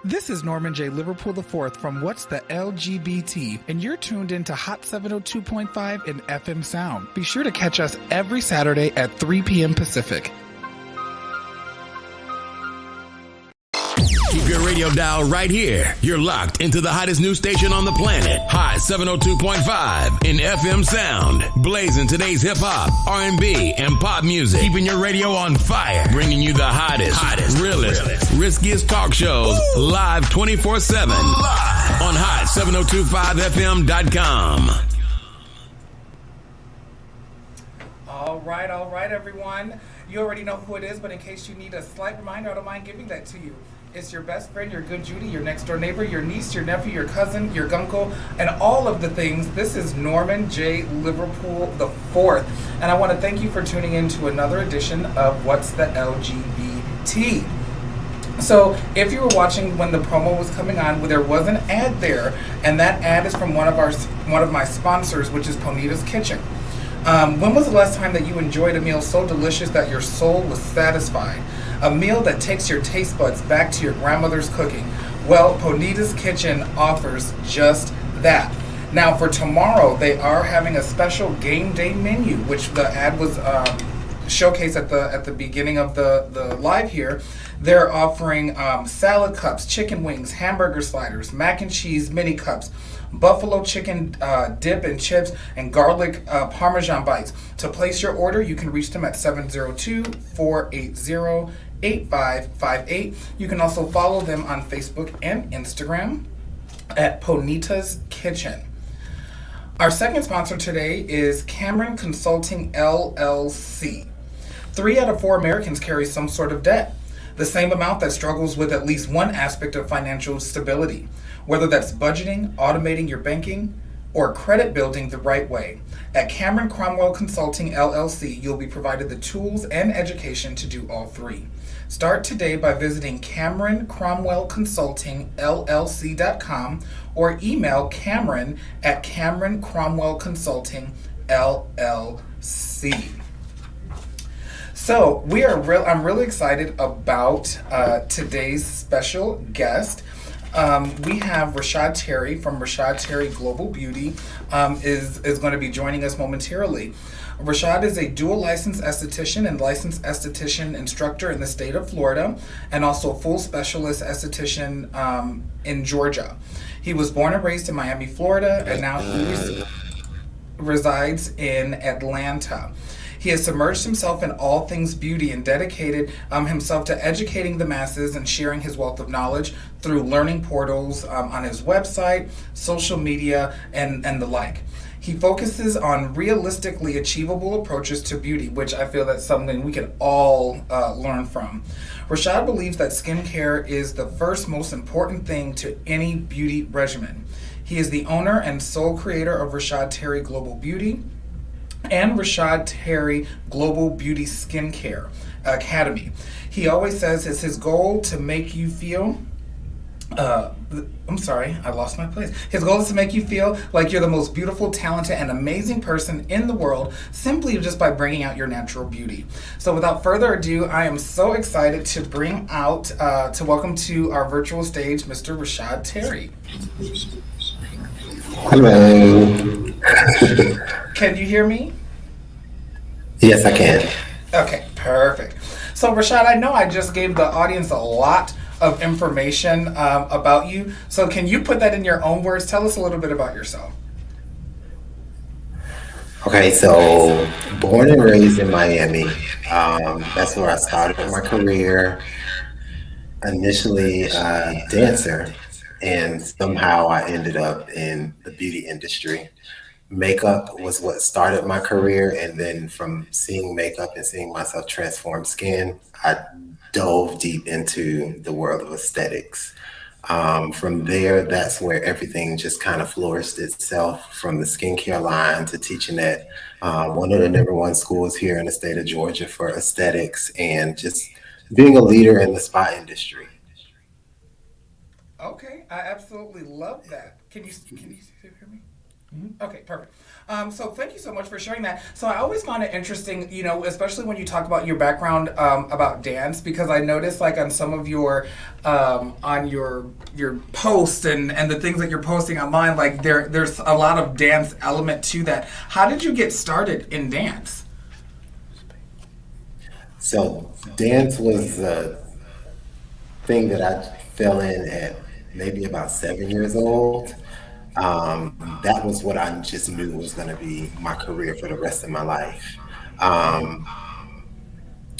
This is Norman J. Liverpool IV from What's the LGBT, and you're tuned into Hot 702.5 in FM Sound. Be sure to catch us every Saturday at 3 p.m. Pacific. Keep your radio dial right here. You're locked into the hottest news station on the planet. Hot 702.5 in FM Sound. Blazing today's hip-hop, R&B, and pop music. Keeping your radio on fire. Bringing you the hottest, realest, riskiest talk shows live 24/7 on hot7025fm.com. All right, everyone. You already know who it is, but in case you need a slight reminder, I don't mind giving that to you. It's your best friend, your good Judy, your next door neighbor, your niece, your nephew, your cousin, your gunko, and all of the things. This is Norman J. Liverpool IV, and I want to thank you for tuning in to another edition of What's the LGBT. So, if you were watching when the promo was coming on, there was an ad there, and that ad is from one of my sponsors, which is Ponita's Kitchen. When was the last time that you enjoyed a meal so delicious that your soul was satisfied? A meal that takes your taste buds back to your grandmother's cooking. Well, Ponita's Kitchen offers just that. Now, for tomorrow, they are having a special game day menu, which the ad was showcased at the beginning of the live here. They're offering salad cups, chicken wings, hamburger sliders, mac and cheese mini cups, buffalo chicken dip and chips, and garlic parmesan bites. To place your order, you can reach them at 702-480-8558. You can also follow them on Facebook and Instagram at Ponita's Kitchen. Our second sponsor today is Cameron Consulting LLC. 3 out of 4 Americans carry some sort of debt, the same amount that struggles with at least one aspect of financial stability, whether that's budgeting, automating your banking, or credit building the right way. At Cameron Cromwell Consulting LLC, you'll be provided the tools and education to do all three. Start today by visiting CameronCromwellConsultingLLC.com or email Cameron at CameronCromwellConsultingLLC. So I'm really excited about today's special guest. We have Rashad Terry from Rashad Terry Global Beauty is going to be joining us momentarily. Rashad is a dual licensed esthetician and licensed esthetician instructor in the state of Florida, and also full specialist esthetician in Georgia. He was born and raised in Miami, Florida, and now he resides in Atlanta. He has submerged himself in all things beauty and dedicated himself to educating the masses and sharing his wealth of knowledge through learning portals on his website, social media, and the like. He focuses on realistically achievable approaches to beauty, which I feel that's something we can all learn from. Rashad believes that skincare is the first most important thing to any beauty regimen. He is the owner and sole creator of Rashad Terry Global Beauty and Rashad Terry Global Beauty Skincare Academy. He always says it's his goal to make you feel I lost my place. His goal is to make you feel like you're the most beautiful, talented, and amazing person in the world, simply just by bringing out your natural beauty. So without further ado, I am so excited to bring out, to welcome to our virtual stage, Mr. Rashad Terry. Hello. Can you hear me? Yes, I can. Okay, perfect. So Rashad, I know I just gave the audience a lot of information about you. So can you put that in your own words? Tell us a little bit about yourself. Okay, so born and raised in Miami. That's where I started my career. Initially a dancer, and somehow I ended up in the beauty industry. Makeup was what started my career, and then from seeing makeup and seeing myself transform skin, I dove deep into the world of aesthetics. From there, that's where everything just kind of flourished itself, from the skincare line to teaching at one of the number one schools here in the state of Georgia for aesthetics, and just being a leader in the spa industry. Okay, I absolutely love that. Can you hear me? Okay, perfect. So thank you so much for sharing that. So I always find it interesting, especially when you talk about your background about dance, because I noticed like on some of your on your posts and the things that you're posting online, like there's a lot of dance element to that. How did you get started in dance? So dance was a thing that I fell in at maybe about 7 years old. That was what I just knew was going to be my career for the rest of my life. Um,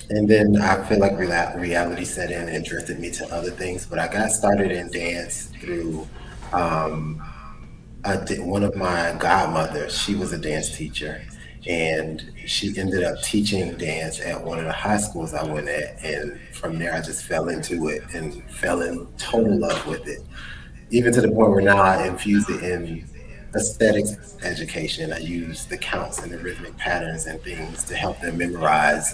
and then I feel like reality set in and drifted me to other things. But I got started in dance through um, one of my godmothers. She was a dance teacher, and she ended up teaching dance at one of the high schools I went at. And from there, I just fell into it and fell in total love with it, even to the point where now I infuse it in aesthetics education. I use the counts and the rhythmic patterns and things to help them memorize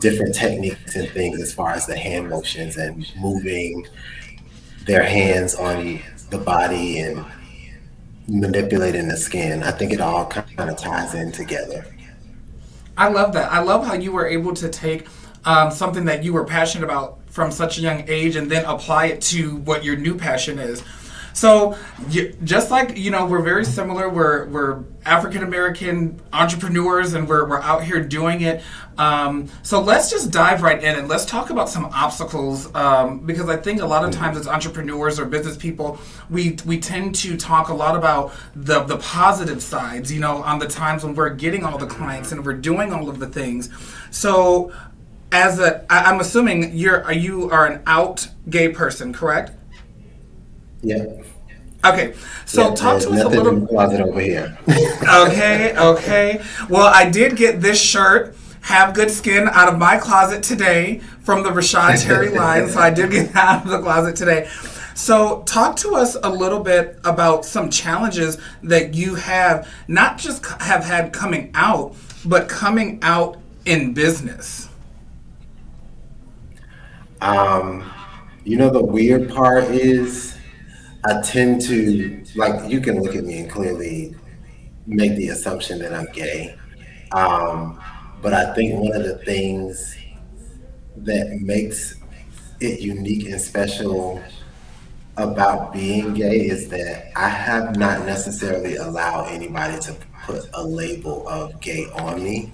different techniques and things as far as the hand motions and moving their hands on the body and manipulating the skin. I think it all kind of ties in together. I love that. I love how you were able to take something that you were passionate about from such a young age and then apply it to what your new passion is. So, just like we're very similar. We're African American entrepreneurs, and we're out here doing it. So let's just dive right in and let's talk about some obstacles, because I think a lot of times as entrepreneurs or business people, we tend to talk a lot about the positive sides. On the times when we're getting all the clients and we're doing all of the things. So, I'm assuming you are an out gay person, correct? Yeah. Okay, so Yeah, talk there's to us a nothing in the little. closet over here. Okay. Well, I did get this shirt, "Have Good Skin," out of my closet today from the Rashad Terry line. So I did get that out of the closet today. So talk to us a little bit about some challenges that you have, not just have had coming out, but coming out in business. Um, the weird part is I tend to, like, you can look at me and clearly make the assumption that I'm gay. Um, but I think one of the things that makes it unique and special about being gay is that I have not necessarily allowed anybody to put a label of gay on me.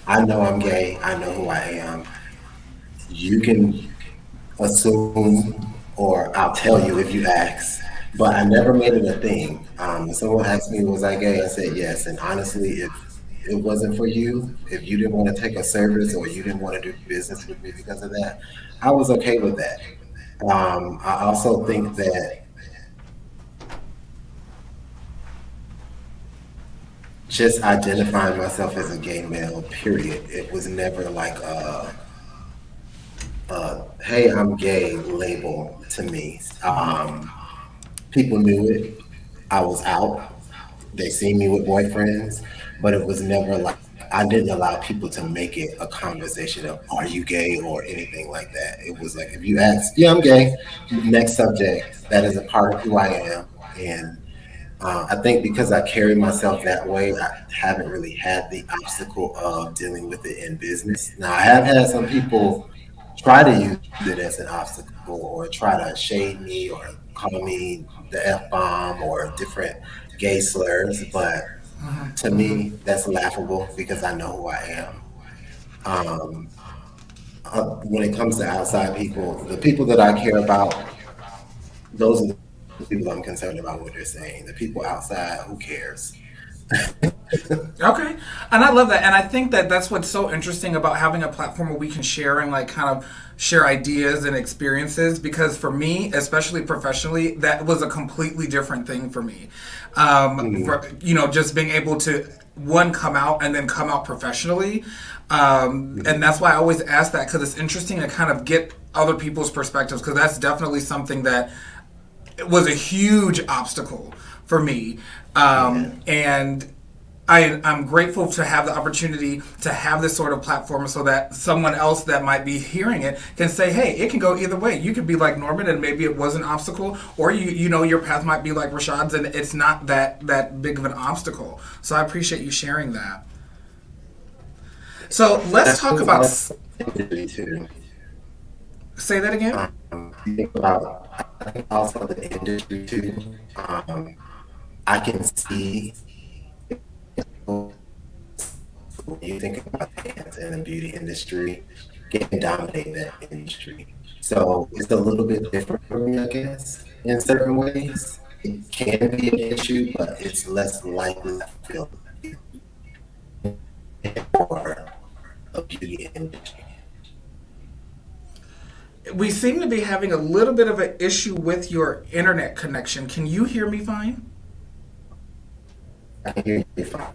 I know I'm gay. I know who I am. You can assume, or I'll tell you if you ask. But I never made it a thing. If someone asked me, was I gay? I said yes. And honestly, if it wasn't for you, if you didn't want to take a service or you didn't want to do business with me because of that, I was okay with that. I also think that just identifying myself as a gay male, period, it was never like hey, I'm gay label to me. People knew it. I was out. They see me with boyfriends, but it was never like I didn't allow people to make it a conversation of "Are you gay?" or anything like that. It was like if you ask, "Yeah, I'm gay." Next subject. That is a part of who I am, and I think because I carry myself that way, I haven't really had the obstacle of dealing with it in business. Now, I have had some people try to use it as an obstacle or try to shade me or call me the F bomb or different gay slurs, but to me, that's laughable because I know who I am. Um, when it comes to outside people, the people that I care about, those are the people I'm concerned about what they're saying. The people outside, who cares? Okay, and I love that, and I think that that's what's so interesting about having a platform where we can share and like kind of share ideas and experiences. Because for me, especially professionally, that was a completely different thing for me. Just being able to one come out and then come out professionally, and that's why I always ask that because it's interesting to kind of get other people's perspectives because that's definitely something that it was a huge obstacle for me, Yeah. and I'm grateful to have the opportunity to have this sort of platform so that someone else that might be hearing it can say, hey, it can go either way. You could be like Norman and maybe it was an obstacle, or you know your path might be like Rashad's and it's not that big of an obstacle. So I appreciate you sharing that. So let's talk about. Industry too. Say that again. Think about I think also the industry too. Um, I can see when you think about dance and the beauty industry, getting dominating that industry. So it's a little bit different for me, I guess, in certain ways. It can be an issue, but it's less likely I feel for a beauty industry. We seem to be having a little bit of an issue with your internet connection. Can you hear me fine? I can hear you fine.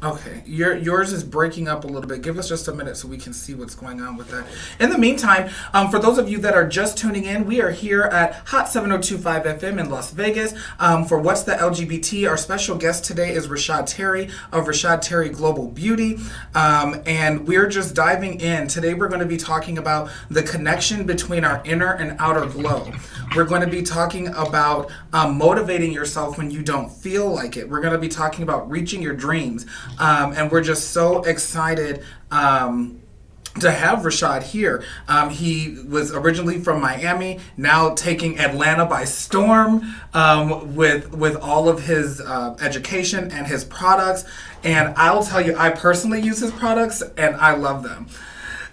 Okay, yours is breaking up a little bit. Give us just a minute so we can see what's going on with that. In the meantime, for those of you that are just tuning in, we are here at Hot 7025 FM in Las Vegas for What's the LGBT. Our special guest today is Rashad Terry of Rashad Terry Global Beauty, and we're just diving in. Today we're going to be talking about the connection between our inner and outer glow. We're going to be talking about motivating yourself when you don't feel like it. We're going to be talking about reaching your dreams. And we're just so excited to have Rashad here. He was originally from Miami, now taking Atlanta by storm with all of his education and his products. And I'll tell you, I personally use his products and I love them.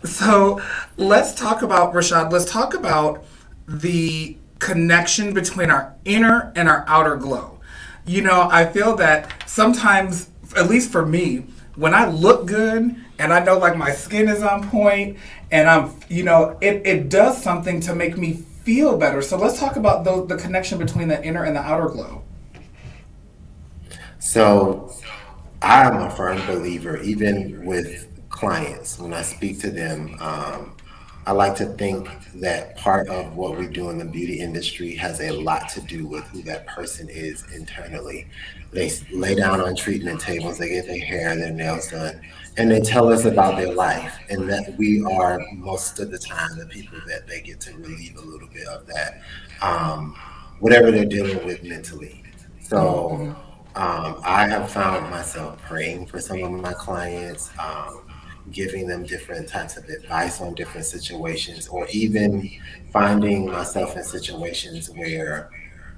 So let's talk about Rashad. Let's talk about the connection between our inner and our outer glow. You know, I feel that sometimes, at least for me, when I look good and I know like my skin is on point and it does something to make me feel better. So let's talk about the connection between the inner and the outer glow. So I'm a firm believer, even with clients, when I speak to them, I like to think that part of what we do in the beauty industry has a lot to do with who that person is internally. They lay down on treatment tables, they get their hair, their nails done, and they tell us about their life. And that we are most of the time the people that they get to relieve a little bit of that, whatever they're dealing with mentally. So I have found myself praying for some of my clients, giving them different types of advice on different situations, or even finding myself in situations where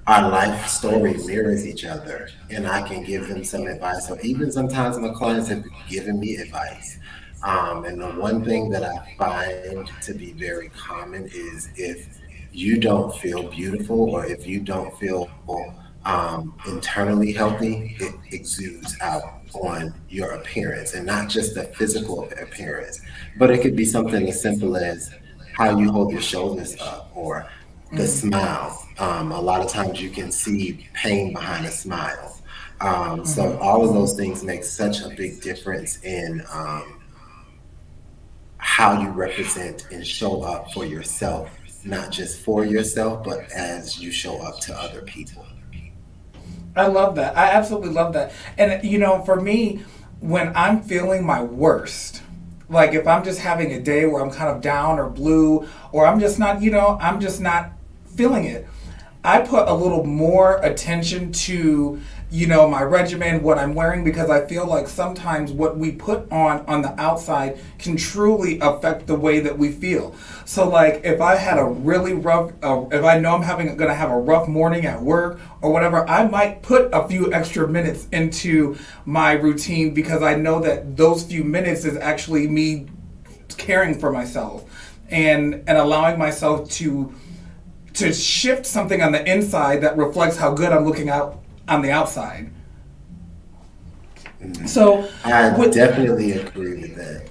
our life story mirrors each other and I can give them some advice, or even sometimes my clients have given me advice. And the one thing that I find to be very common is if you don't feel beautiful or if you don't feel internally healthy, it exudes out on your appearance, and not just the physical appearance, but it could be something as simple as how you hold your shoulders up or the smile. A lot of times you can see pain behind a smile. So all of those things make such a big difference in how you represent and show up for yourself, not just for yourself, but as you show up to other people. I love that. I absolutely love that. And for me, when I'm feeling my worst, like if I'm just having a day where I'm kind of down or blue, or I'm just not, I'm just not feeling it, I put a little more attention to, my regimen, what I'm wearing, because I feel like sometimes what we put on the outside can truly affect the way that we feel. So like if I had a really rough, if I know I'm gonna have a rough morning at work or whatever, I might put a few extra minutes into my routine because I know that those few minutes is actually me caring for myself and allowing myself to shift something on the inside that reflects how good I'm looking out on the outside. So I definitely agree with that.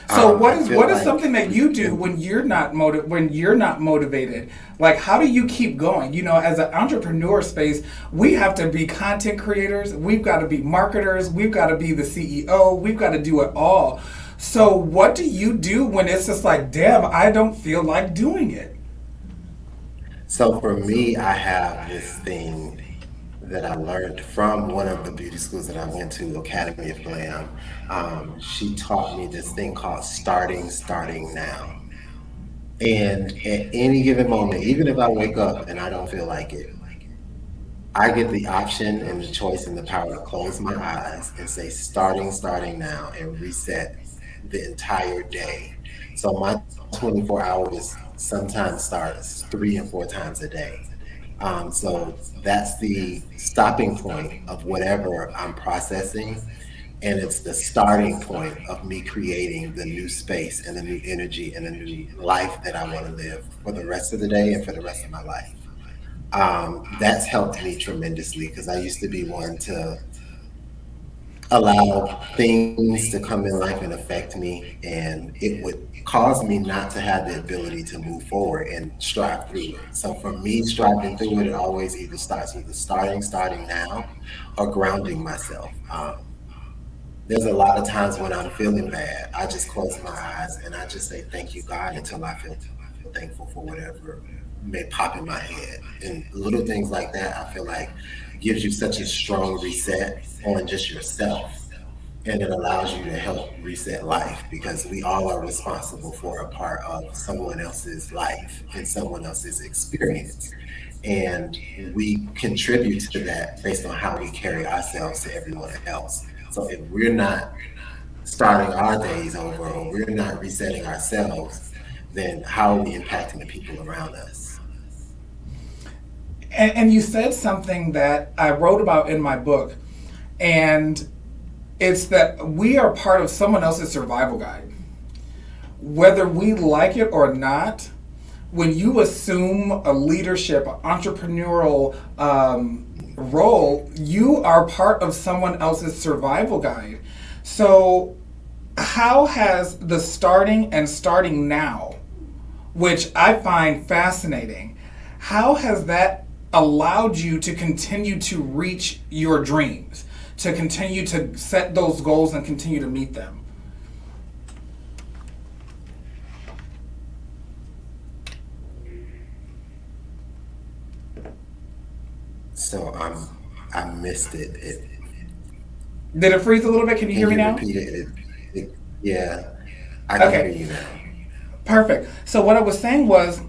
So what I is feel what is like something that you do when you're not motivated? Like how do you keep going? As an entrepreneur space, we have to be content creators, we've got to be marketers, we've got to be the CEO, we've got to do it all. So what do you do when it's just like, damn, I don't feel like doing it? So for me, I have this thing that I learned from one of the beauty schools that I went to, Academy of Glam. She taught me this thing called starting now. And at any given moment, even if I wake up and I don't feel like it, I get the option and the choice and the power to close my eyes and say starting now and reset the entire day. So my 24 hours sometimes starts 3 and 4 times a day. So that's the stopping point of whatever I'm processing. And it's the starting point of me creating the new space and the new energy and the new life that I want to live for the rest of the day and for the rest of my life. That's helped me tremendously because I used to be one to allow things to come in life and affect me, and it would cause me not to have the ability to move forward and strive through it. So for me, striving through it, it always either starts with the starting now, or grounding myself. There's a lot of times when I'm feeling bad, I just close my eyes and I just say thank you, God, until I feel thankful for whatever may pop in my head. And little things like that, I feel like gives you such a strong reset on just yourself. And it allows you to help reset life because we all are responsible for a part of someone else's life and someone else's experience. And we contribute to that based on how we carry ourselves to everyone else. So if we're not starting our days over or we're not resetting ourselves, then how are we impacting the people around us? And you said something that I wrote about in my book, and it's that we are part of someone else's survival guide. Whether we like it or not, when you assume a leadership, entrepreneurial role, you are part of someone else's survival guide. So, how has the starting now, which I find fascinating, how has that allowed you to continue to reach your dreams, to continue to set those goals and continue to meet them? So I missed it. Did it freeze a little bit? Can you Can hear me you now? repeat it? Yeah, I can hear Okay, you now. perfect. So what I was saying was,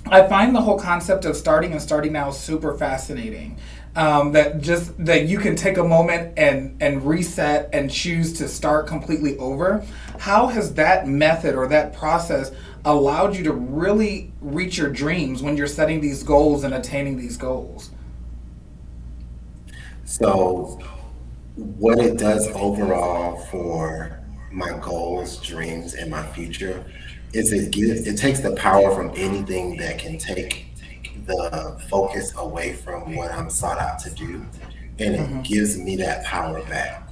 I find the whole concept of starting now super fascinating. That you can take a moment and reset and choose to start completely over. How has that method or that process allowed you to really reach your dreams when you're setting these goals and attaining these goals? So what it does overall for my goals, dreams, and my future is it takes the power from anything that can take the focus away from what I'm sought out to do, and it Hmm. gives me that power back.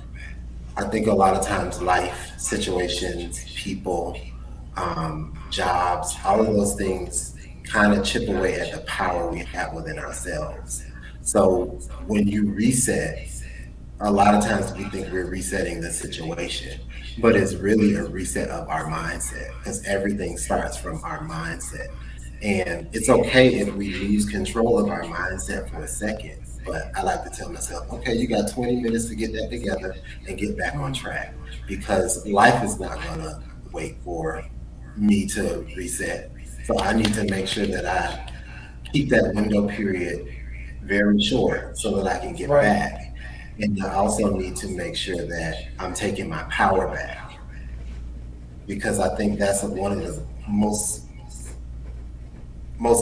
I think a lot of times life situations, people, jobs, all of those things kind of chip away at the power we have within ourselves. So when you reset, a lot of times we think we're resetting the situation, but it's really a reset of our mindset because everything starts from our mindset. And it's okay if we lose control of our mindset for a second. But I like to tell myself, okay, you got 20 minutes to get that together and get back on track because life is not going to wait for me to reset. So I need to make sure that I keep that window period very short so that I can get Right. back. And I also need to make sure that I'm taking my power back because I think that's one of the most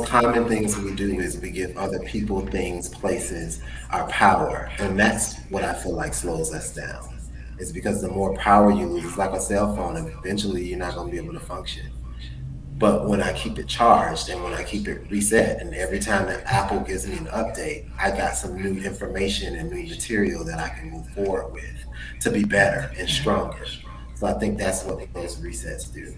common things we do is we give other people, things, places our power. And that's what I feel like slows us down. It's because the more power you lose, it's like a cell phone, and eventually you're not going to be able to function. But when I keep it charged and when I keep it reset, and every time that Apple gives me an update, I got some new information and new material that I can move forward with to be better and stronger. So I think that's what those resets do.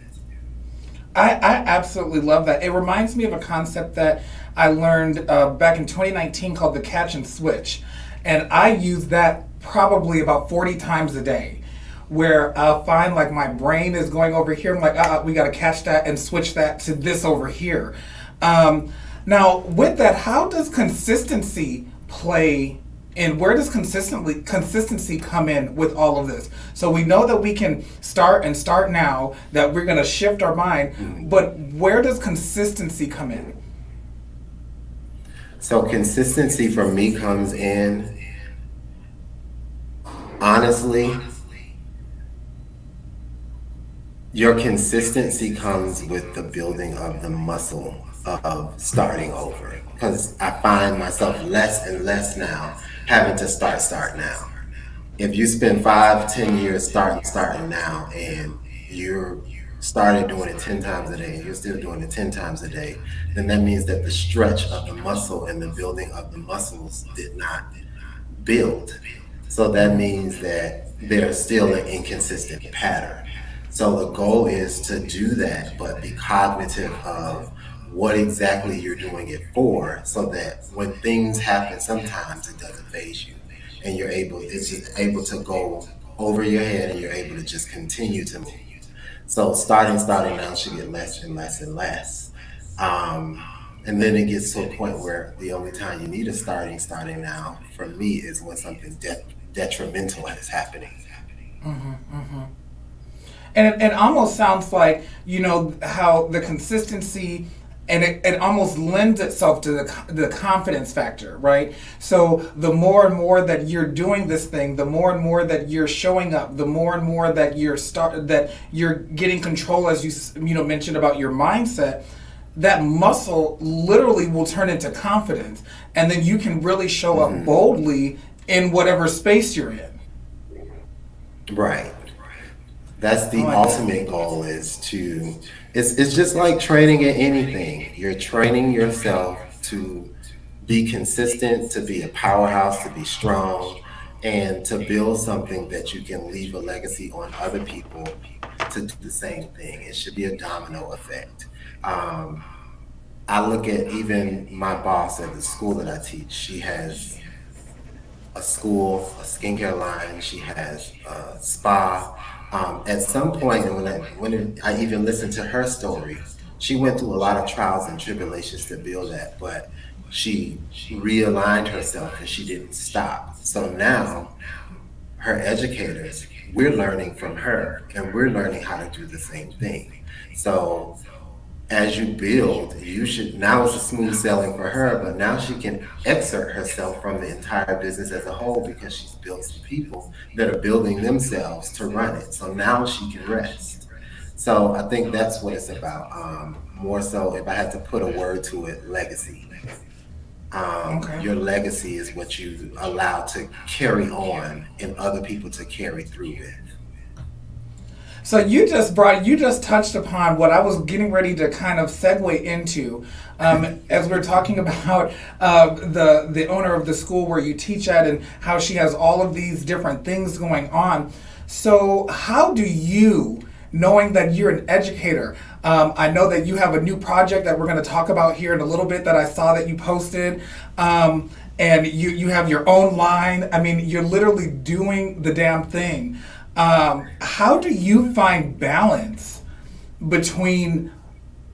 I absolutely love that. It reminds me of a concept that I learned back in 2019 called the catch and switch. And I use that probably about 40 times a day, where I'll find like my brain is going over here. I'm like, we got to catch that and switch that to this over here. Now, with that, how does consistency play And where does consistency come in with all of this? So we know that we can start now, that we're going to shift our mind, but where does consistency come in? So consistency for me comes in, honestly, your consistency comes with the building of the muscle of starting over. Because I find myself less and less now having to start now. If you spend 5, 10 years starting now, and you're started doing it 10 times a day and you're still doing it 10 times a day, then that means that the stretch of the muscle and the building of the muscles did not build. So that means that there's still an inconsistent pattern. So the goal is to do that, but be cognitive of what exactly you're doing it for, so that when things happen, sometimes it doesn't phase you, and it's just able to go over your head, and you're able to just continue to move. So starting now should get less and less and less. Um, and then it gets to a point where the only time you need a starting now for me is when something detrimental is happening. And it almost sounds like, how the consistency, and it almost lends itself to the confidence factor, right? So the more and more that you're doing this thing, the more and more that you're showing up, the more and more that you're getting control, as mentioned about your mindset, that muscle literally will turn into confidence, and then you can really show up boldly in whatever space you're in. Right. That's the like ultimate goal, is to, it's just like training in anything. You're training yourself to be consistent, to be a powerhouse, to be strong, and to build something that you can leave a legacy on other people to do the same thing. It should be a domino effect. Um, I look at even my boss at the school that I teach. She has a school, a skincare line. She has a spa. At some point, and when I even listened to her story, she went through a lot of trials and tribulations to build that, but she realigned herself and she didn't stop. So now, her educators, we're learning from her, and we're learning how to do the same thing. So as you build, you should, now it's a smooth sailing for her, but now she can exert herself from the entire business as a whole, because she's built some people that are building themselves to run it. So now she can rest. So I think that's what it's about. More so, if I had to put a word to it, legacy. Okay. Your legacy is what you allow to carry on and other people to carry through with. So you just touched upon what I was getting ready to kind of segue into, as we're talking about the owner of the school where you teach at, and how she has all of these different things going on. So how do you, knowing that you're an educator, I know that you have a new project that we're going to talk about here in a little bit that I saw that you posted, and you have your own line. I mean, you're literally doing the damn thing. How do you find balance between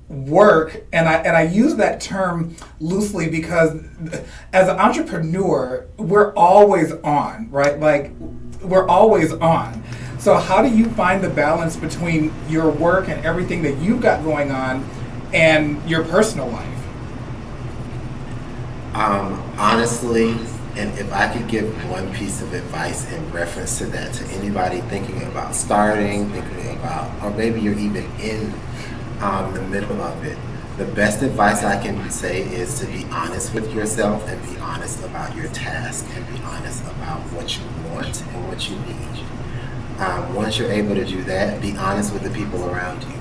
work, and I use that term loosely because as an entrepreneur, we're always on, right? Like, we're always on. So how do you find the balance between your work and everything that you've got going on and your personal life? Honestly, and if I could give one piece of advice in reference to that, to anybody thinking about starting, thinking about, or maybe you're even in the middle of it, the best advice I can say is to be honest with yourself, and be honest about your task, and be honest about what you want and what you need. Once you're able to do that, be honest with the people around you.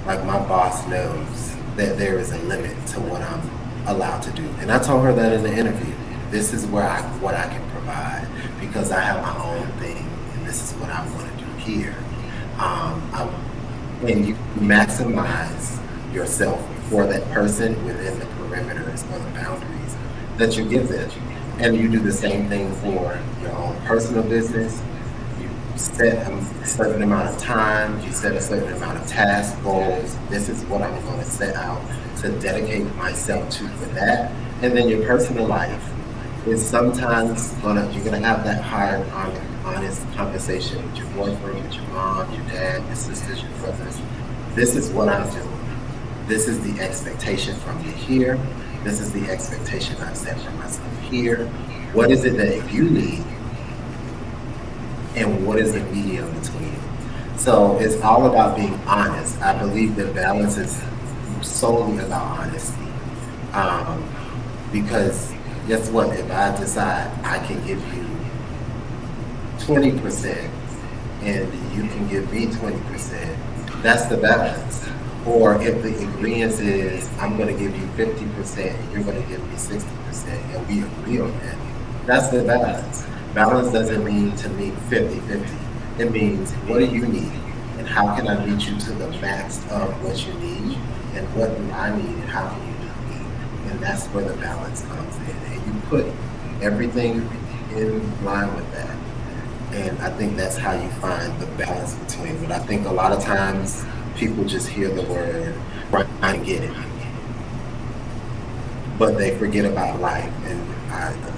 Like, my boss knows that there is a limit to what I'm allowed to do, and I told her that in the interview. This is what I can provide, because I have my own thing, and this is what I want to do here. And you maximize yourself for that person within the perimeters or the boundaries that you give them, and you do the same thing for your own personal business. You set a certain amount of time, you set a certain amount of task goals. This is what I'm going to set out to dedicate myself to for that. And then your personal life, It's sometimes you're gonna have that hard, honest conversation with your boyfriend, with your mom, your dad, your sisters, your brothers. This is what I'm doing. This is the expectation from me here. This is the expectation I've set for myself here. What is it that you need, and what is the medium between? So it's all about being honest. I believe that balance is solely about honesty. Um, because guess what? If I decide I can give you 20% and you can give me 20%, that's the balance. Or if the ingredients is I'm going to give you 50% and you're going to give me 60% and we agree on that, that's the balance. Balance doesn't mean to meet 50-50. It means what do you need and how can I meet you to the max of what you need and what do I need and how can you meet me? And that's where the balance comes in. And you put everything in line with that. And I think that's how you find the balance between. But I think a lot of times people just hear the word, right, I get it. But they forget about life,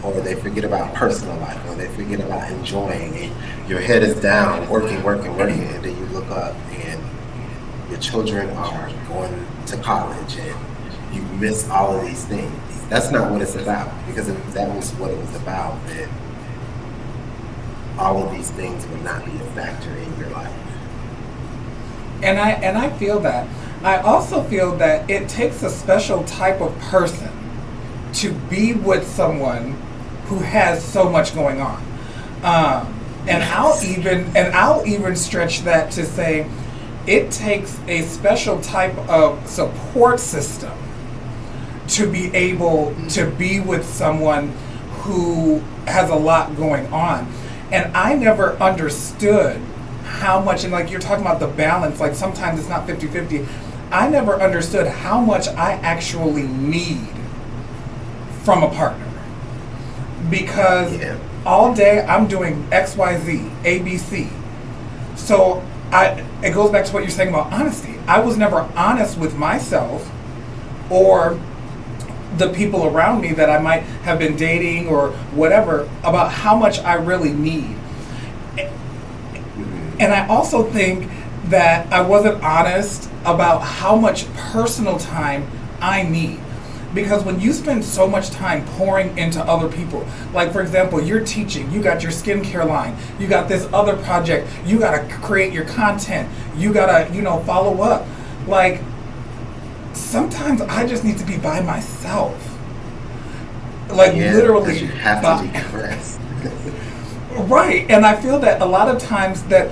or they forget about personal life, or they forget about enjoying. And your head is down, working, and then you look up and your children are going to college and you miss all of these things. That's not what it's about, because if that was what it was about, then all of these things would not be a factor in your life. And I feel that. I also feel that it takes a special type of person to be with someone who has so much going on. And I'll even stretch that to say it takes a special type of support system to be able to be with someone who has a lot going on. And I never understood how much, and like you're talking about the balance, like sometimes it's not 50-50. I never understood how much I actually need from a partner. Because all day I'm doing XYZ, ABC. So it goes back to what you're saying about honesty. I was never honest with myself or the people around me that I might have been dating or whatever about how much I really need. And I also think that I wasn't honest about how much personal time I need. Because when you spend so much time pouring into other people, like for example, you're teaching, you got your skincare line, you got this other project, you gotta create your content, you gotta, follow up. Like, sometimes I just need to be by myself. Like literally. You have to decompress. Right, and I feel that a lot of times that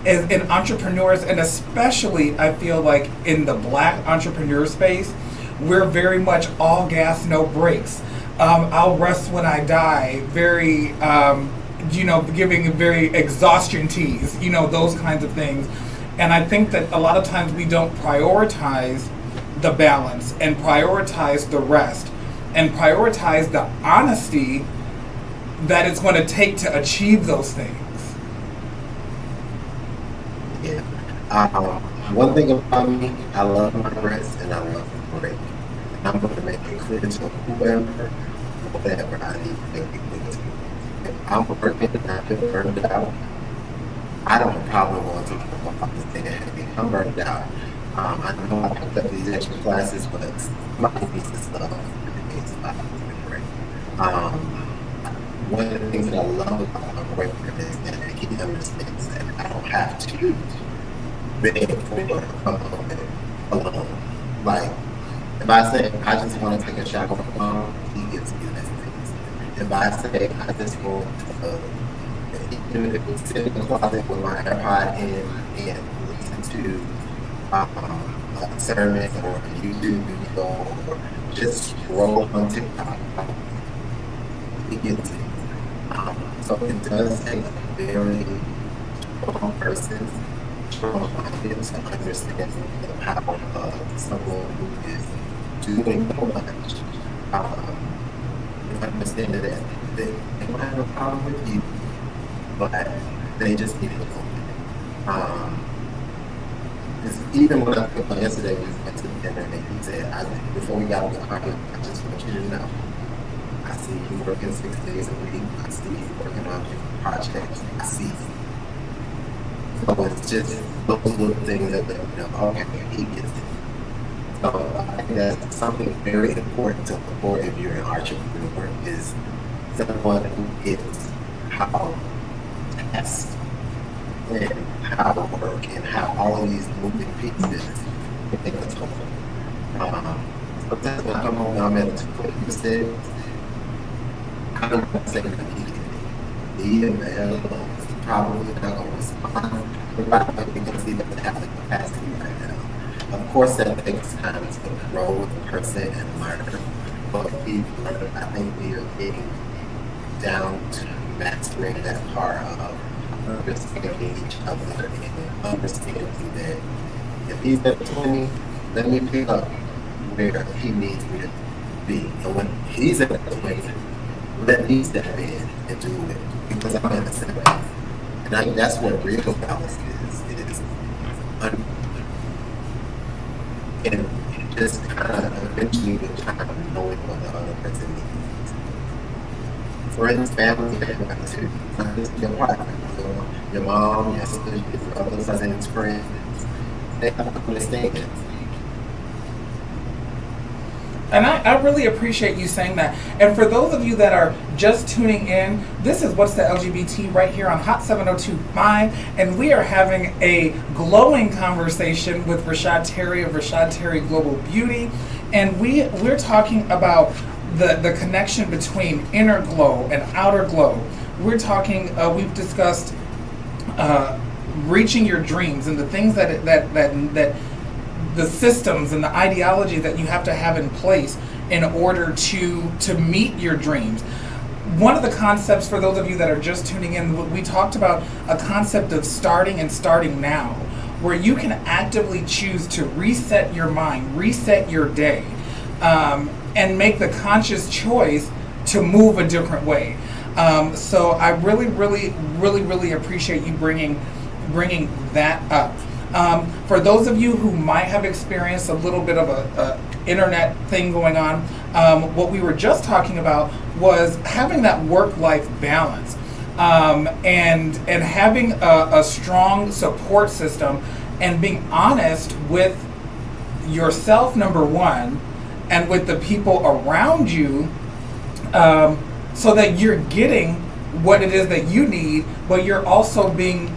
as in entrepreneurs, and especially I feel like in the Black entrepreneur space, we're very much all gas, no brakes. I'll rest when I die. Very, giving very exhaustion teas, those kinds of things. And I think that a lot of times we don't prioritize the balance and prioritize the rest and prioritize the honesty that it's going to take to achieve those things. Yeah. One thing about me, I love my rest and I love my break. And I'm going to make it clear to whatever I need to make it clear to. If I'm working and I feel burned out, I don't have a problem going to the office and saying, I'm burned out. I know I picked up these extra classes, but somebody needs to stuff. One of the things that I love about my boyfriend is that he understands that I don't have to beg for him to come home alone. Like, if I say I just want to take a shower alone, he gives me that space. If I say I just want to, even if it's sit in the closet with my AirPod in and listen to a sermon or a YouTube video or just scroll on TikTok, he gets it. So it does take a very strong person, strong confidence to understand the power of someone who is doing so much. And understand that they don't have a problem with you, but they just need to go. Even when I took yesterday, we went to dinner and he said, before we got on the car, I just want you to know, I see you working 6 days a week. I see you working on different projects. I see. So it's just those little things that, okay, he gets it. So I think that's something very important to look for if you're an entrepreneur is someone who gets how tasks and how to work and how all of these moving pieces make a total. So that's when I come home, I'm at a 20%. I'm not saying immediately. The email is probably not going to respond right because he doesn't have the capacity right now. Of course, that takes time to grow with the person and learn. But I think we are getting down to mastering that part of understanding each other and understanding that if he's at 20, let me pick up where he needs me to be. And when he's at 20, let me step in and do it because I'm at the 7. And I think that's what real balance is and just kind of eventually the time knowing what the other person needs. Friends, family, too. Not just your partner. So your mom, your sister, your other cousins, friends, they have to understand. And I really appreciate you saying that. And for those of you that are just tuning in, this is What's the LGBT right here on Hot 702.5, and we are having a glowing conversation with Rashad Terry of Rashad Terry Global Beauty, and we're talking about the connection between inner glow and outer glow. We're talking. We've discussed reaching your dreams and the things that the systems and the ideology that you have to have in place in order to meet your dreams. One of the concepts, for those of you that are just tuning in, we talked about a concept of starting and starting now, where you can actively choose to reset your mind, reset your day, and make the conscious choice to move a different way. So I really appreciate you bringing that up. For those of you who might have experienced a little bit of a internet thing going on, what we were just talking about was having that work-life balance, and having a strong support system and being honest with yourself, number one, and with the people around you, so that you're getting what it is that you need, but you're also being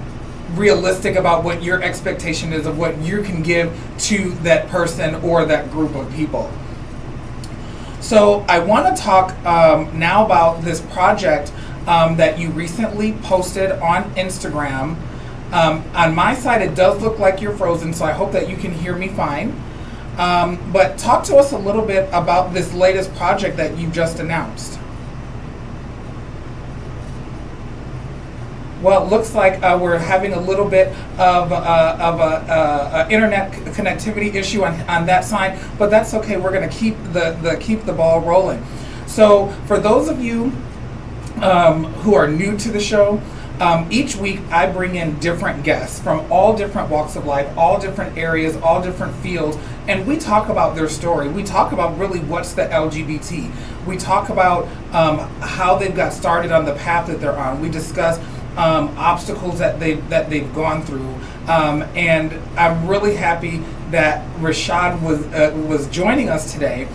realistic about what your expectation is of what you can give to that person or that group of people. So I want to talk now about this project that you recently posted on Instagram. On my side, it does look like you're frozen, so I hope that you can hear me fine. But talk to us a little bit about this latest project that you just announced. Well, it looks like we're having a little bit of a internet connectivity issue on that side, but that's okay. We're going to keep the ball rolling. So, for those of you who are new to the show, each week I bring in different guests from all different walks of life, all different areas, all different fields, and we talk about their story. We talk about really what's the LGBT. We talk about how they've got started on the path that they're on. We discuss obstacles that they've gone through, and I'm really happy that Rashad was joining us today,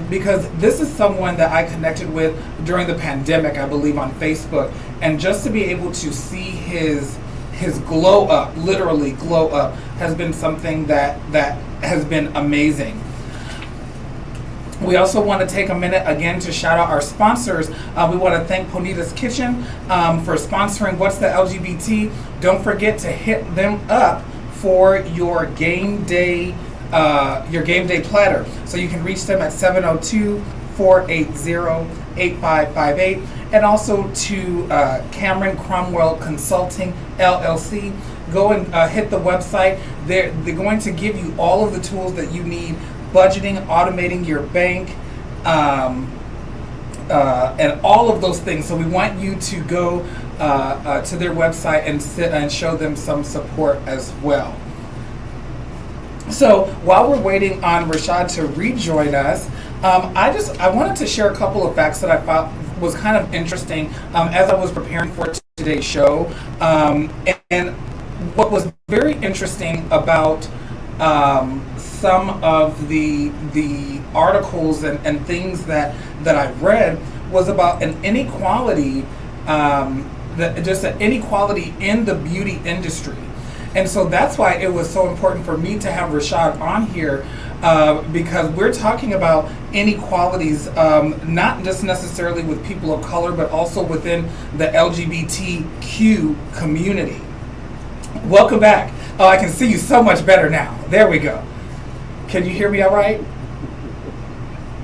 because this is someone that I connected with during the pandemic, I believe, on Facebook, and just to be able to see his glow up, literally glow up, has been something that has been amazing. We also want to take a minute again to shout out our sponsors. We want to thank Ponita's Kitchen for sponsoring What's the LGBT. Don't forget to hit them up for your game day platter. So you can reach them at 702-480-8558, and also to Cameron Cromwell Consulting LLC. Go and hit the website. They're going to give you all of the tools that you need. Budgeting, automating your bank, and all of those things. So we want you to go to their website and show them some support as well. So while we're waiting on Rashad to rejoin us, I wanted to share a couple of facts that I thought was kind of interesting as I was preparing for today's show. And what was very interesting about some of the articles and things that I read was about an inequality, just an inequality in the beauty industry. And so that's why it was so important for me to have Rashad on here, because we're talking about inequalities, not just necessarily with people of color, but also within the LGBTQ community. Welcome back. Oh, I can see you so much better now. There we go. Can you hear me all right?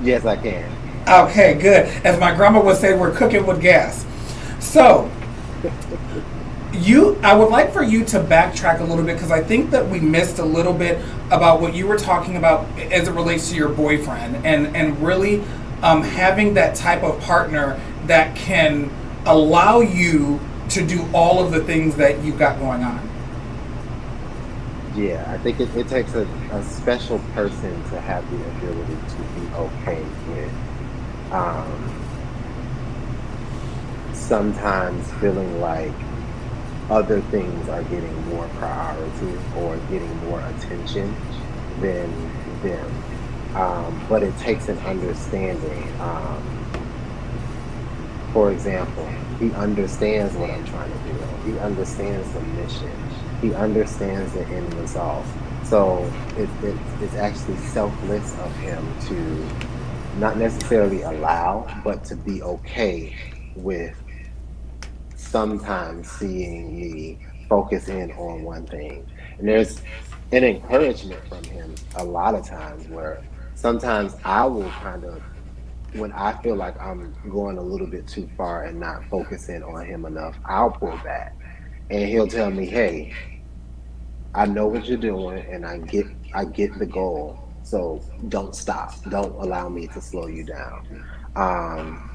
Yes, I can. Okay, good. As my grandma would say, we're cooking with gas. So, I would like for you to backtrack a little bit because I think that we missed a little bit about what you were talking about as it relates to your boyfriend and really having that type of partner that can allow you to do all of the things that you've got going on. Yeah, I think it takes a special person to have the ability to be okay with um, sometimes feeling like other things are getting more priority or getting more attention than them. But it takes an understanding. For example, he understands what I'm trying to do. He understands the mission. He understands the end result. So it's actually selfless of him to not necessarily allow, but to be okay with sometimes seeing me focus in on one thing. And there's an encouragement from him a lot of times where sometimes I will kind of, when I feel like I'm going a little bit too far and not focusing on him enough, I'll pull back and he'll tell me, "Hey, I know what you're doing and I get the goal. So don't stop. Don't allow me to slow you down." Um,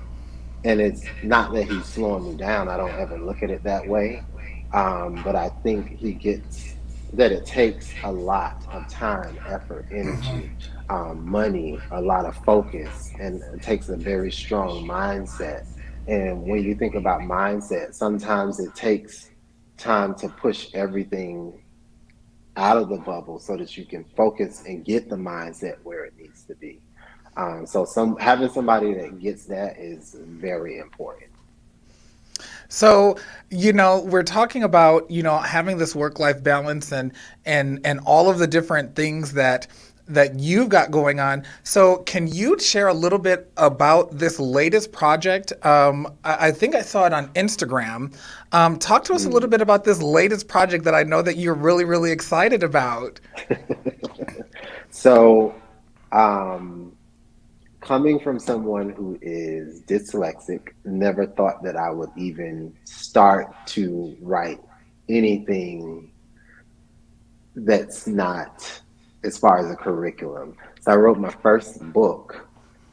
and it's not that he's slowing me down. I don't ever look at it that way. But I think he gets that it takes a lot of time, effort, energy, money, a lot of focus, and it takes a very strong mindset. And when you think about mindset, sometimes it takes time to push everything out of the bubble so that you can focus and get the mindset where it needs to be. So some having somebody that gets that is very important. So, we're talking about, having this work-life balance and all of the different things that you've got going on. So, can you share a little bit about this latest project? I think I saw it on Instagram. Talk to us a little Mm. bit about this latest project that I know that you're really, really excited about. So, um, coming from someone who is dyslexic, never thought that I would even start to write anything that's not as far as a curriculum. So I wrote my first book,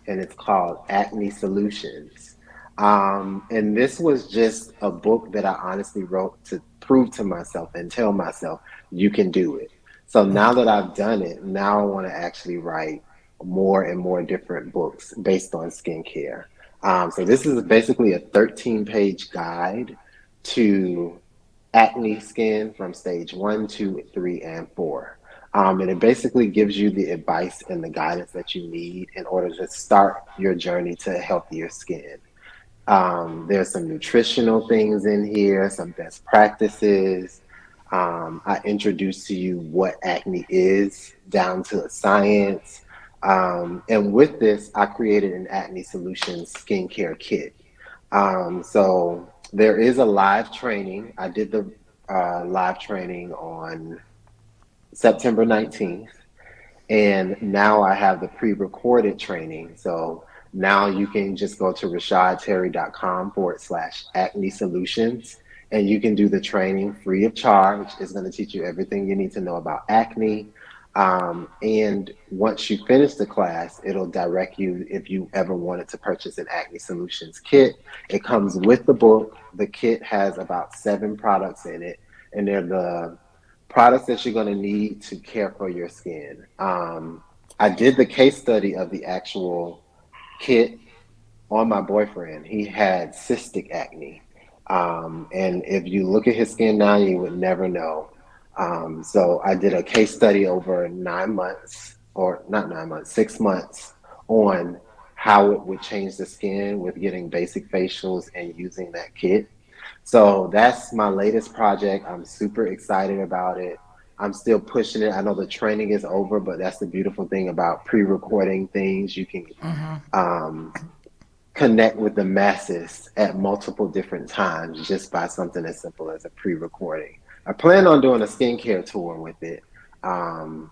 and it's called Acne Solutions. And this was just a book that I honestly wrote to prove to myself and tell myself, you can do it. So now that I've done it, now I want to actually write more and more different books based on skincare. So this is basically a 13-page guide to acne skin from stage one, two, three, and four. And it basically gives you the advice and the guidance that you need in order to start your journey to healthier skin. There's some nutritional things in here, some best practices. I introduce to you what acne is down to the science. And with this, I created an acne solutions skincare kit. So there is a live training. I did the live training on September 19th. And now I have the pre-recorded training. So now you can just go to rashadterry.com/acne solutions and you can do the training free of charge. It's going to teach you everything you need to know about acne. And once you finish the class, it'll direct you if you ever wanted to purchase an acne solutions kit. It comes with the book. The kit has about 7 products in it, and they're the products that you're going to need to care for your skin. I did the case study of the actual kit on my boyfriend. He had cystic acne. And if you look at his skin now, you would never know. So I did a case study over 9 months, or not 9 months, 6 months, on how it would change the skin with getting basic facials and using that kit. So that's my latest project. I'm super excited about it. I'm still pushing it. I know the training is over, but that's the beautiful thing about pre-recording things. You can um, connect with the masses at multiple different times just by something as simple as a pre-recording. I plan on doing a skincare tour with it, um,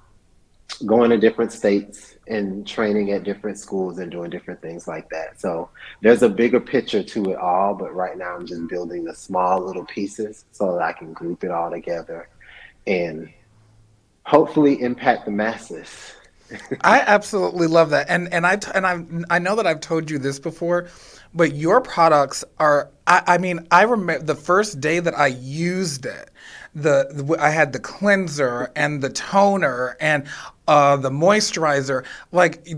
going to different states and training at different schools and doing different things like that. So there's a bigger picture to it all, but right now I'm just building the small little pieces so that I can group it all together and hopefully impact the masses. I absolutely love that, and I know that I've told you this before, but your products are. I mean, I remember the first day that I used it. I had the cleanser and the toner and the moisturizer. Like,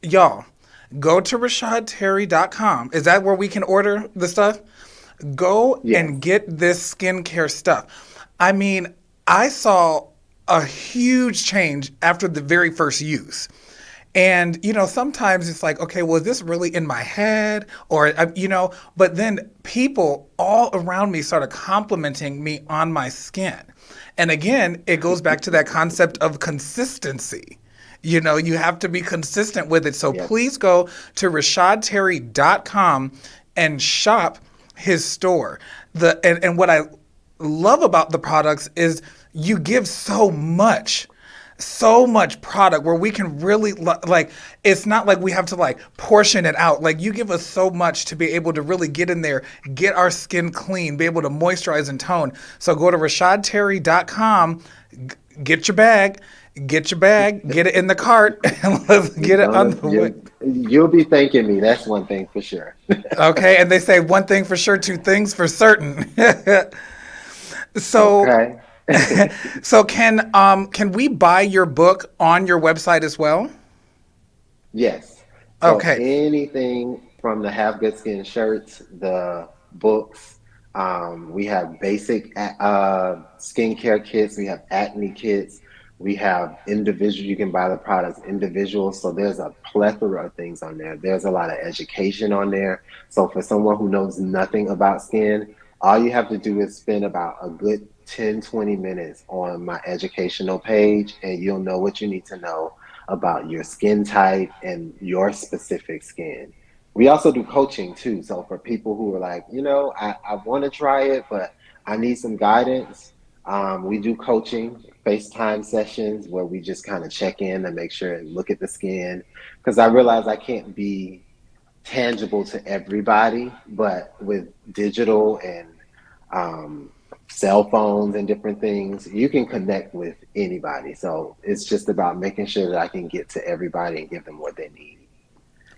y'all, go to RashadTerry.com. Is that where we can order the stuff? Go Yes. and get this skincare stuff. I mean, I saw a huge change after the very first use. And, sometimes it's like, okay, well, is this really in my head? But then people all around me started complimenting me on my skin. And again, it goes back to that concept of consistency. You have to be consistent with it. So Yep. please go to RashadTerry.com and shop his store. And what I love about the products is you give so much product where we can really like, it's not like we have to like portion it out. Like, you give us so much to be able to really get in there, get our skin clean, be able to moisturize and tone. So go to RashadTerry.com, get your bag, get it in the cart, and let's get it on the way. You'll be thanking me. That's one thing for sure. Okay, and they say one thing for sure, two things for certain. So, Okay. so can we buy your book on your website as well? Yes. So Okay. anything from the Have Good Skin shirts, the books, we have basic skincare kits, we have acne kits, we have individual, you can buy the products individual. So there's a plethora of things on there. There's a lot of education on there. So for someone who knows nothing about skin, all you have to do is spend about a good 10-20 minutes on my educational page, and you'll know what you need to know about your skin type and your specific skin. We also do coaching too. So for people who are like, I want to try it, but I need some guidance, we do coaching, FaceTime sessions where we just kind of check in and make sure and look at the skin. Because I realize I can't be tangible to everybody, but with digital and um, cell phones and different things, you can connect with anybody. So it's just about making sure that I can get to everybody and give them what they need.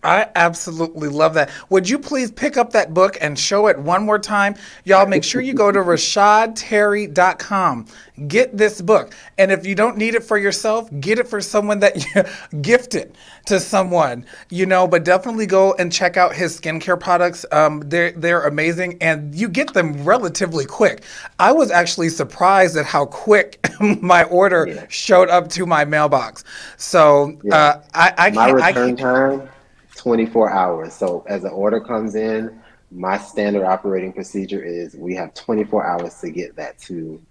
I absolutely love that. Would you please pick up that book and show it one more time? Y'all, make sure you go to RashadTerry.com. Get this book. And if you don't need it for yourself, get it for someone that you gift it to someone, but definitely go and check out his skincare products. They're amazing, and you get them relatively quick. I was actually surprised at how quick my order Yeah. showed up to my mailbox. So Yeah. My I return can't. time, 24 hours. So as an order comes in, my standard operating procedure is we have 24 hours to get that to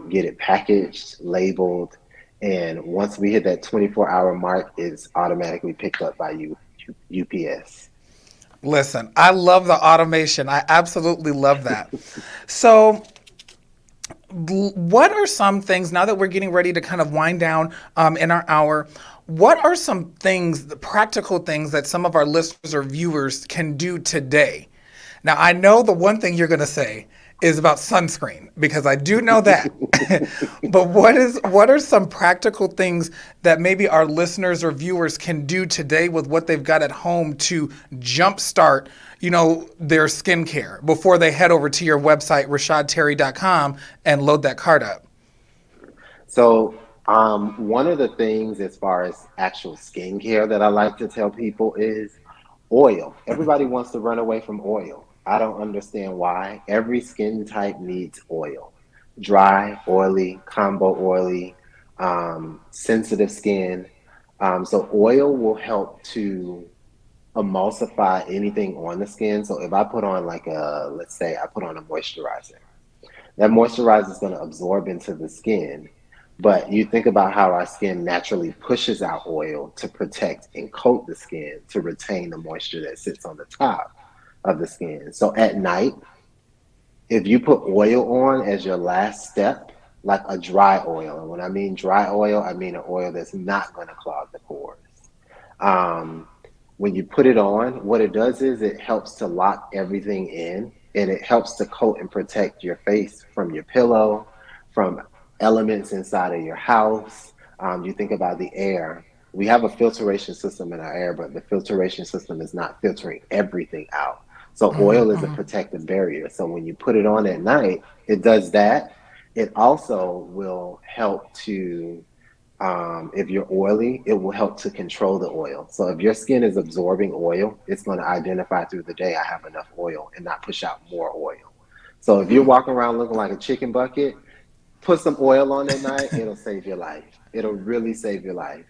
get it packaged, labeled, and once we hit that 24-hour mark, it's automatically picked up by UPS. Listen, I love the automation. I absolutely love that. So, what are some things, now that we're getting ready to kind of wind down in our hour, what are some things, the practical things that some of our listeners or viewers can do today? Now, I know the one thing you're going to say is about sunscreen, because I do know that. But what are some practical things that maybe our listeners or viewers can do today with what they've got at home to jumpstart, their skincare before they head over to your website, RashadTerry.com, and load that cart up? So, one of the things as far as actual skincare that I like to tell people is oil. Everybody wants to run away from oil. I don't understand why. Every skin type needs oil. Dry, oily, combo oily, sensitive skin. So oil will help to emulsify anything on the skin. So if I put on like let's say I put on a moisturizer, that moisturizer is going to absorb into the skin. But you think about how our skin naturally pushes out oil to protect and coat the skin to retain the moisture that sits on the top of the skin. So at night, if you put oil on as your last step, like a dry oil, and when I mean dry oil, I mean an oil that's not going to clog the pores. Um, when you put it on, what it does is it helps to lock everything in and it helps to coat and protect your face from your pillow, from elements inside of your house. You think about the air. We have a filtration system in our air, but the filtration system is not filtering everything out. So oil is a protective barrier. So when you put it on at night, it does that. It also will help to if you're oily, it will help to control the oil. So if your skin is absorbing oil, it's going to identify through the day I have enough oil and not push out more oil. So if you're walking around looking like a chicken bucket, put some oil on at night, it'll save your life. It'll really save your life.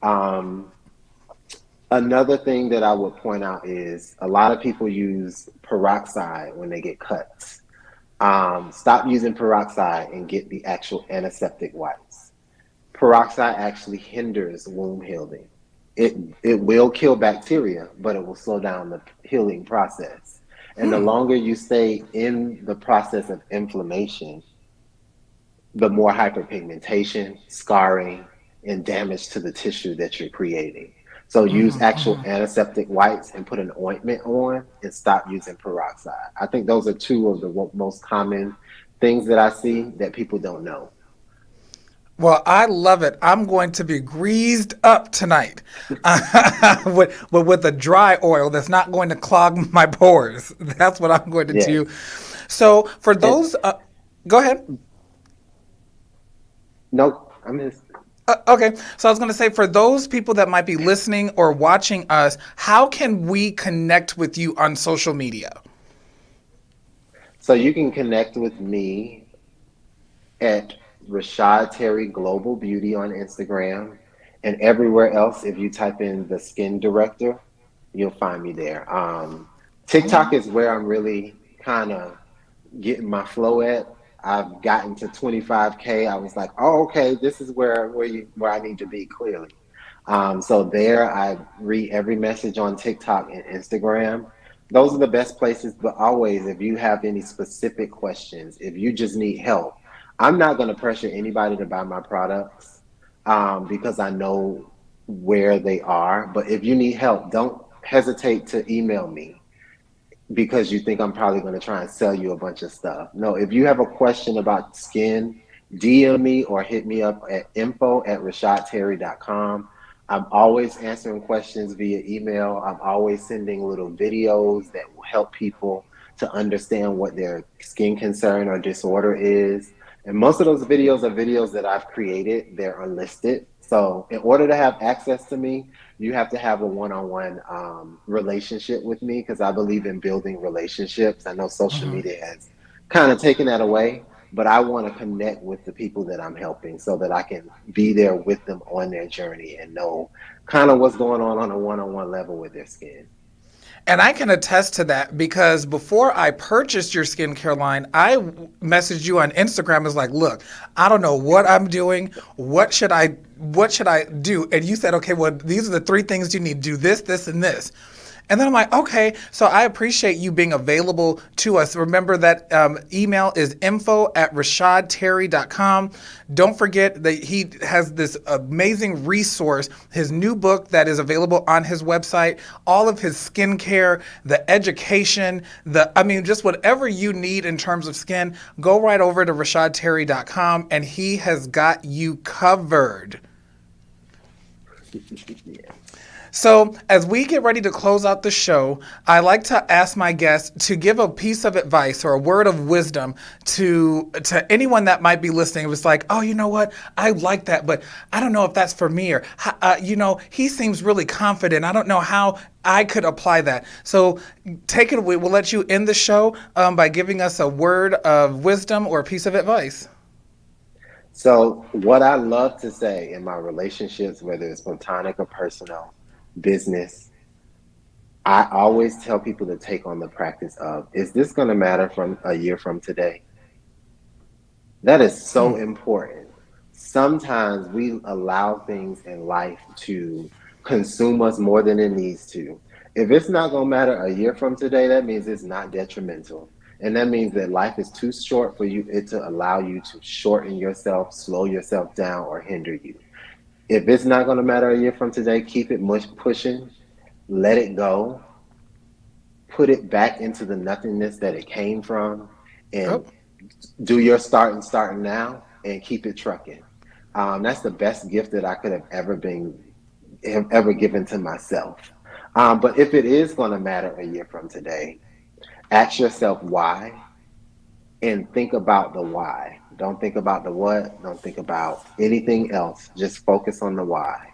Um, Another thing that I would point out is a lot of people use peroxide when they get cuts. Stop using peroxide and get the actual antiseptic wipes. Peroxide actually hinders wound healing. It will kill bacteria, but it will slow down the healing process. And the longer you stay in the process of inflammation, the more hyperpigmentation, scarring, and damage to the tissue that you're creating. So use actual antiseptic wipes and put an ointment on and stop using peroxide. I think those are two of the most common things that I see that people don't know. Well, I love it. I'm going to be greased up tonight with a dry oil that's not going to clog my pores. That's what I'm going to Yes. do. So, for And those, go ahead. no, I'm just Okay, so I was going to say, for those people that might be listening or watching us, how can we connect with you on social media? so you can connect with me at Rashad Terry Global Beauty on Instagram and everywhere else. If you type in the skin director, you'll find me there. TikTok is where I'm really kind of getting my flow at. I've gotten to 25K. I was like, oh, okay, this is where I need to be clearly. So there, I read every message on TikTok and Instagram. Those are the best places. But always, if you have any specific questions, if you just need help, I'm not going to pressure anybody to buy my products because I know where they are. But if you need help, don't hesitate to email me because you think I'm probably going to try and sell you a bunch of stuff. No, if you have a question about skin, DM me or hit me up at info@rashadterry.com. I'm always answering questions via email. I'm always sending little videos that will help people to understand what their skin concern or disorder is. And most of those videos are videos that I've created. They're unlisted. So in order to have access to me, you have to have a one-on-one relationship with me because I believe in building relationships. I know social media has kind of taken that away, but I want to connect with the people that I'm helping so that I can be there with them on their journey and know kind of what's going on a one-on-one level with their skin. And I can attest to that because before I purchased your skincare line, I messaged you on Instagram as like, look, I don't know what I'm doing. What should I do? And you said, okay, well, these are the three things you need. Do this, this, and this. And then I'm like, okay, so I appreciate you being available to us. Remember that email is info@rashadterry.com. Don't forget that he has this amazing resource, his new book that is available on his website, all of his skincare, the education, just whatever you need in terms of skin, go right over to rashadterry.com and he has got you covered. Yeah. So, as we get ready to close out the show, I like to ask my guests to give a piece of advice or a word of wisdom to anyone that might be listening. It was like, oh, you know what? I like that, but I don't know if that's for me. Or, he seems really confident. I don't know how I could apply that. So, take it away. We'll let you end the show by giving us a word of wisdom or a piece of advice. So, what I love to say in my relationships, whether it's platonic or personal, business, I always tell people to take on the practice of, is this going to matter from a year from today? That is so important. Sometimes we allow things in life to consume us more than it needs to. If it's not going to matter a year from today, that means it's not detrimental. And that means that life is too short for it to allow you to shorten yourself, slow yourself down, or hinder you. If it's not going to matter a year from today, keep it pushing, let it go, put it back into the nothingness that it came from, Oh, and do your starting now and keep it trucking. That's the best gift that I could have ever given to myself. But if it is going to matter a year from today, ask yourself why and think about the why. Don't think about the what. Don't think about anything else. Just focus on the why.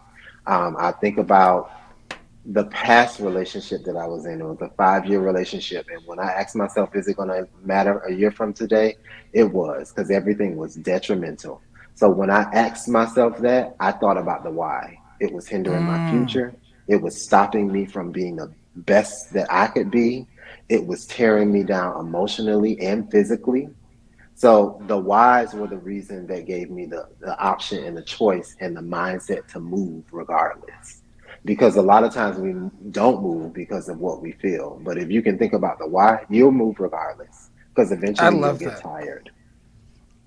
I think about the past relationship that I was in. It was a 5-year relationship. And when I asked myself, is it going to matter a year from today? It was, because everything was detrimental. So when I asked myself that, I thought about the why. It was hindering my future. It was stopping me from being the best that I could be. It was tearing me down emotionally and physically. So the whys were the reason that gave me the option and the choice and the mindset to move regardless. Because a lot of times we don't move because of what we feel. But if you can think about the why, you'll move regardless. Because I eventually you'll love get that. tired.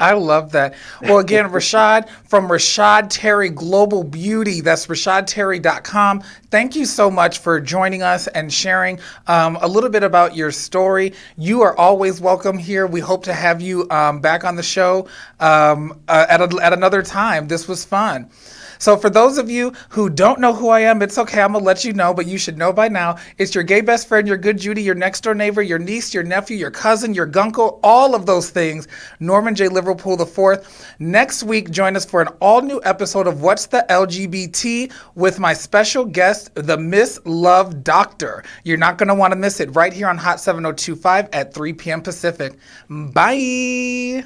I love that. Well, again, Rashad from Rashad Terry Global Beauty. That's RashadTerry.com. Thank you so much for joining us and sharing a little bit about your story. You are always welcome here. We hope to have you back on the show at another time. This was fun. So for those of you who don't know who I am, it's okay. I'm going to let you know, but you should know by now. It's your gay best friend, your good Judy, your next door neighbor, your niece, your nephew, your cousin, your gunkle, all of those things. Norman J. Liverpool IV. Next week, join us for an all-new episode of What's the LGBT with my special guest, the Miss Love Doctor. You're not going to want to miss it right here on Hot 7025 at 3 p.m. Pacific. Bye.